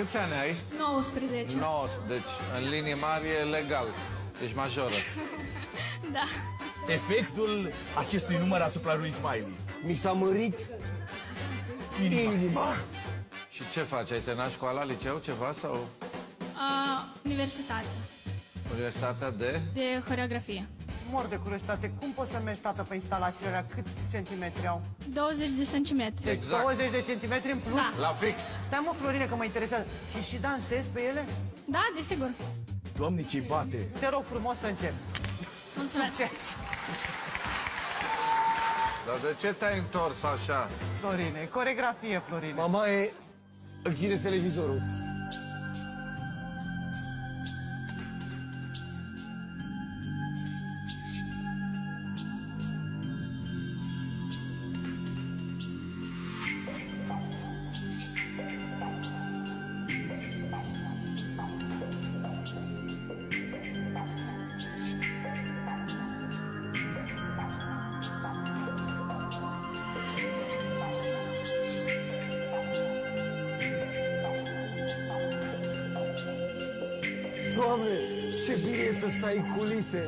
Câți ani ai? 19. 9, deci în linie mare e legal. Ești majoră. Da. Efectul acestui număr asupra lui Smiley. Mi s-a mărit inima. Și ce faci? Ai terminat școala, liceu, ceva sau Universitate universitatea de? de horeografie. Mor de curiozitate, cum poți să mergi, tată, pe instalațiile alea? Câți centimetri au? 20 de centimetri. Exact. 20 de centimetri în plus? Da. La fix. Stai, mă, Florine, că mă interesează. Și dansezi pe ele? Da, desigur. Doamne, ce bate! Te rog frumos să încep. Mulțumesc. Succes! Dar de ce te-ai întors așa? Florine, coregrafie, Florine. Mama e... închide televizorul. Doamne, ce bine e să stai în culise!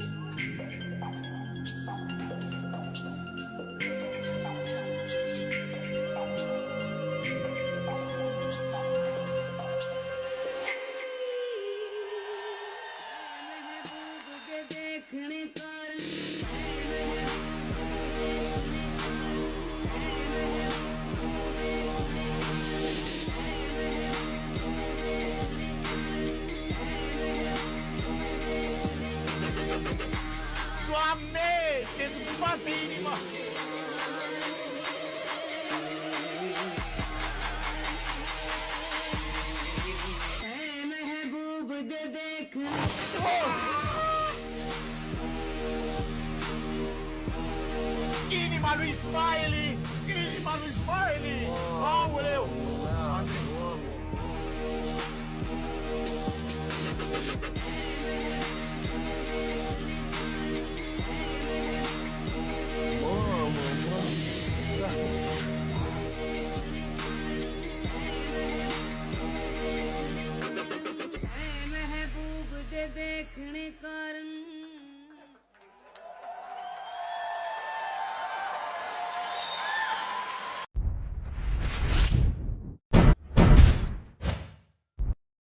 Doamne, te bate inima! Inima lui Smiley! Inima lui Smiley! Aoleu!